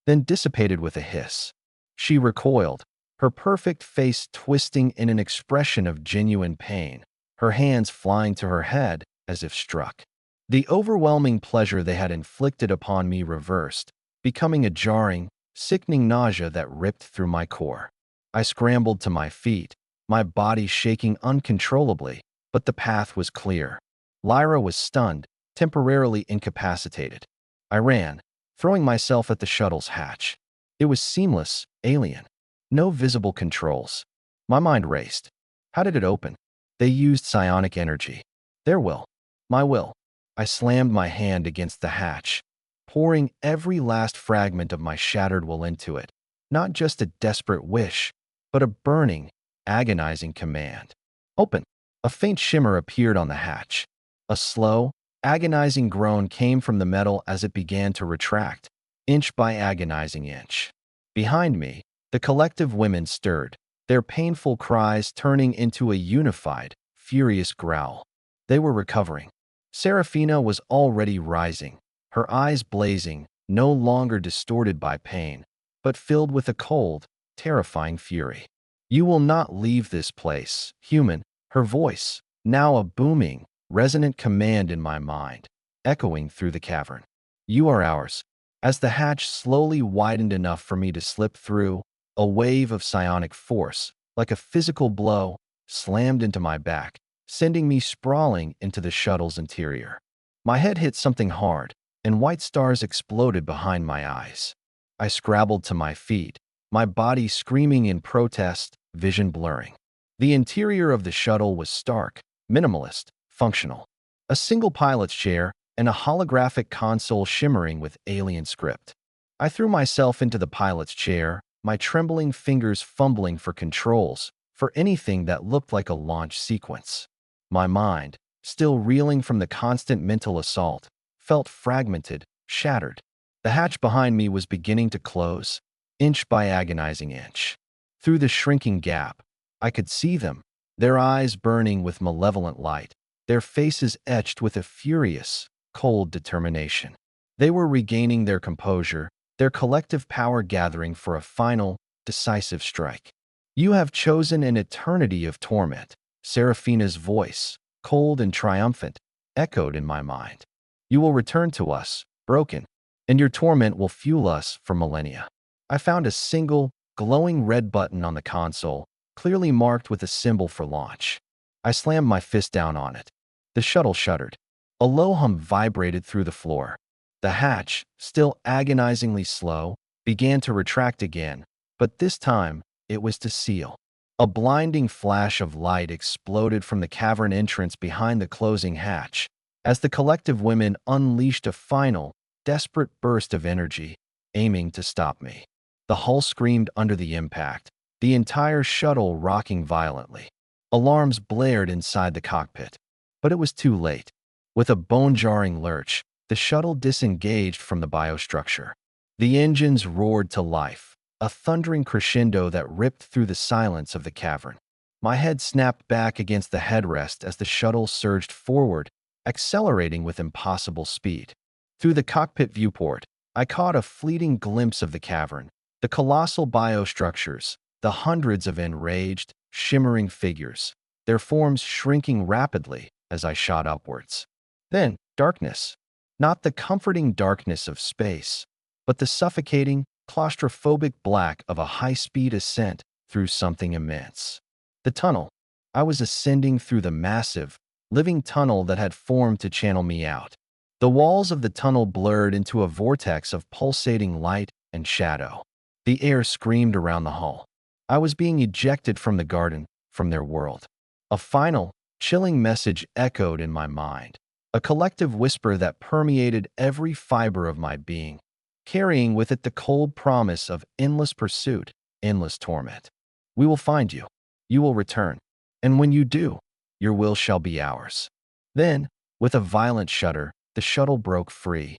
then dissipated with a hiss. She recoiled, her perfect face twisting in an expression of genuine pain, her hands flying to her head as if struck. The overwhelming pleasure they had inflicted upon me reversed, becoming a jarring, sickening nausea that ripped through my core. I scrambled to my feet, my body shaking uncontrollably, but the path was clear. Lyra was stunned, temporarily incapacitated. I ran, throwing myself at the shuttle's hatch. It was seamless, alien. No visible controls. My mind raced. How did it open? They used psionic energy. Their will. My will. I slammed my hand against the hatch, pouring every last fragment of my shattered will into it. Not just a desperate wish, but a burning, agonizing command. Open. A faint shimmer appeared on the hatch. A slow, agonizing groan came from the metal as it began to retract, inch by agonizing inch. Behind me, the collective women stirred, their painful cries turning into a unified, furious growl. They were recovering. Serafina was already rising, her eyes blazing, no longer distorted by pain, but filled with a cold, terrifying fury. You will not leave this place, human, her voice, now a booming, resonant command in my mind, echoing through the cavern. You are ours. As the hatch slowly widened enough for me to slip through, a wave of psionic force, like a physical blow, slammed into my back, sending me sprawling into the shuttle's interior. My head hit something hard, and white stars exploded behind my eyes. I scrabbled to my feet, my body screaming in protest, vision blurring. The interior of the shuttle was stark, minimalist, functional. A single pilot's chair and a holographic console shimmering with alien script. I threw myself into the pilot's chair, my trembling fingers fumbling for controls, for anything that looked like a launch sequence. My mind, still reeling from the constant mental assault, felt fragmented, shattered. The hatch behind me was beginning to close, inch by agonizing inch. Through the shrinking gap, I could see them, their eyes burning with malevolent light, their faces etched with a furious, cold determination. They were regaining their composure, their collective power gathering for a final, decisive strike. You have chosen an eternity of torment. Serafina's voice, cold and triumphant, echoed in my mind. You will return to us, broken, and your torment will fuel us for millennia. I found a single, glowing red button on the console, clearly marked with a symbol for launch. I slammed my fist down on it. The shuttle shuddered. A low hum vibrated through the floor. The hatch, still agonizingly slow, began to retract again, but this time it was to seal. A blinding flash of light exploded from the cavern entrance behind the closing hatch, as the collective women unleashed a final, desperate burst of energy, aiming to stop me. The hull screamed under the impact, the entire shuttle rocking violently. Alarms blared inside the cockpit, but it was too late. With a bone-jarring lurch, the shuttle disengaged from the biostructure. The engines roared to life, a thundering crescendo that ripped through the silence of the cavern. My head snapped back against the headrest as the shuttle surged forward, accelerating with impossible speed. Through the cockpit viewport, I caught a fleeting glimpse of the cavern, the colossal biostructures, the hundreds of enraged, shimmering figures, their forms shrinking rapidly as I shot upwards. Then, darkness. Not the comforting darkness of space, but the suffocating, claustrophobic black of a high-speed ascent through something immense. The tunnel. I was ascending through the massive, living tunnel that had formed to channel me out. The walls of the tunnel blurred into a vortex of pulsating light and shadow. The air screamed around the hull. I was being ejected from the garden, from their world. A final, chilling message echoed in my mind, a collective whisper that permeated every fiber of my being, carrying with it the cold promise of endless pursuit, endless torment. We will find you. You will return. And when you do, your will shall be ours. Then, with a violent shudder, the shuttle broke free,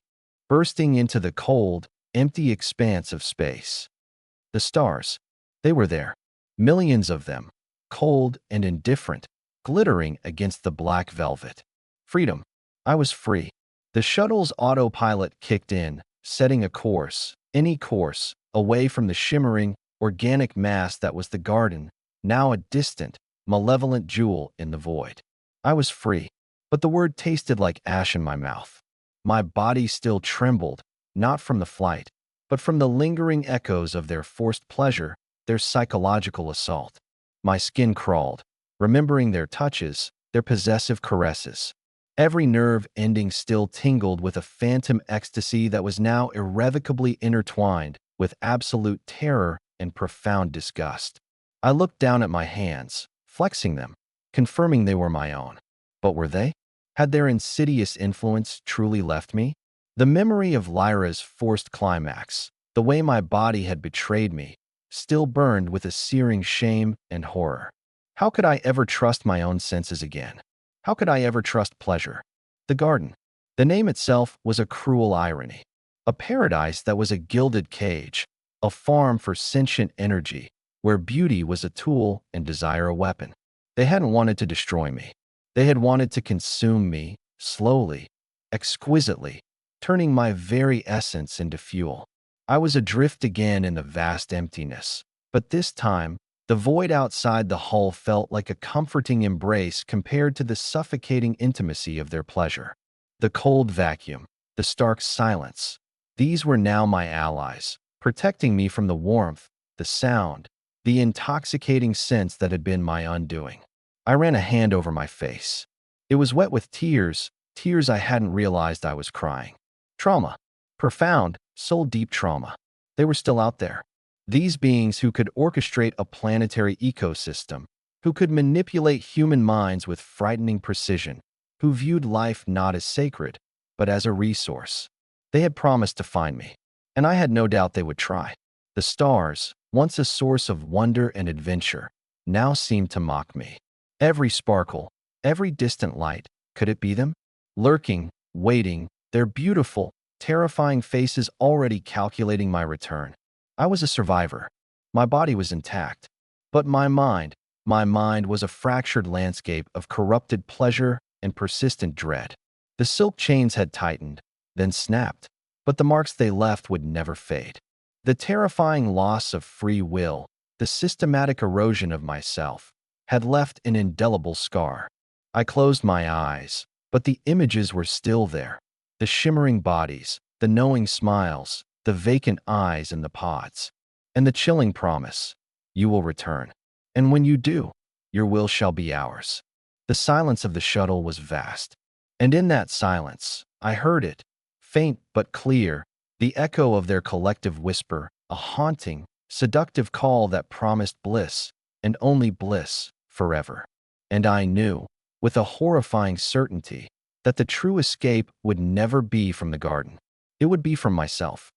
bursting into the cold, empty expanse of space. The stars, they were there, millions of them, cold and indifferent, glittering against the black velvet. Freedom. I was free. The shuttle's autopilot kicked in, setting a course, any course, away from the shimmering, organic mass that was the garden, now a distant, malevolent jewel in the void. I was free, but the word tasted like ash in my mouth. My body still trembled, not from the flight, but from the lingering echoes of their forced pleasure, their psychological assault. My skin crawled, remembering their touches, their possessive caresses. Every nerve ending still tingled with a phantom ecstasy that was now irrevocably intertwined with absolute terror and profound disgust. I looked down at my hands, flexing them, confirming they were my own. But were they? Had their insidious influence truly left me? The memory of Lyra's forced climax, the way my body had betrayed me, still burned with a searing shame and horror. How could I ever trust my own senses again? How could I ever trust pleasure? The garden. The name itself was a cruel irony. A paradise that was a gilded cage, a farm for sentient energy, where beauty was a tool and desire a weapon. They hadn't wanted to destroy me. They had wanted to consume me, slowly, exquisitely, turning my very essence into fuel. I was adrift again in the vast emptiness, but this time, the void outside the hull felt like a comforting embrace compared to the suffocating intimacy of their pleasure. The cold vacuum, the stark silence, these were now my allies, protecting me from the warmth, the sound, the intoxicating sense that had been my undoing. I ran a hand over my face. It was wet with tears, tears I hadn't realized I was crying. Trauma. Profound, soul-deep trauma. They were still out there. These beings who could orchestrate a planetary ecosystem, who could manipulate human minds with frightening precision, who viewed life not as sacred, but as a resource. They had promised to find me, and I had no doubt they would try. The stars, once a source of wonder and adventure, now seemed to mock me. Every sparkle, every distant light, could it be them? Lurking, waiting, their beautiful, terrifying faces already calculating my return. I was a survivor. My body was intact. But my mind was a fractured landscape of corrupted pleasure and persistent dread. The silk chains had tightened, then snapped, but the marks they left would never fade. The terrifying loss of free will, the systematic erosion of myself, had left an indelible scar. I closed my eyes, but the images were still there. The shimmering bodies, the knowing smiles, the vacant eyes in the pods, and the chilling promise, you will return. And when you do, your will shall be ours. The silence of the shuttle was vast, and in that silence, I heard it, faint but clear, the echo of their collective whisper, a haunting, seductive call that promised bliss, and only bliss, forever. And I knew, with a horrifying certainty, that the true escape would never be from the garden. It would be from myself.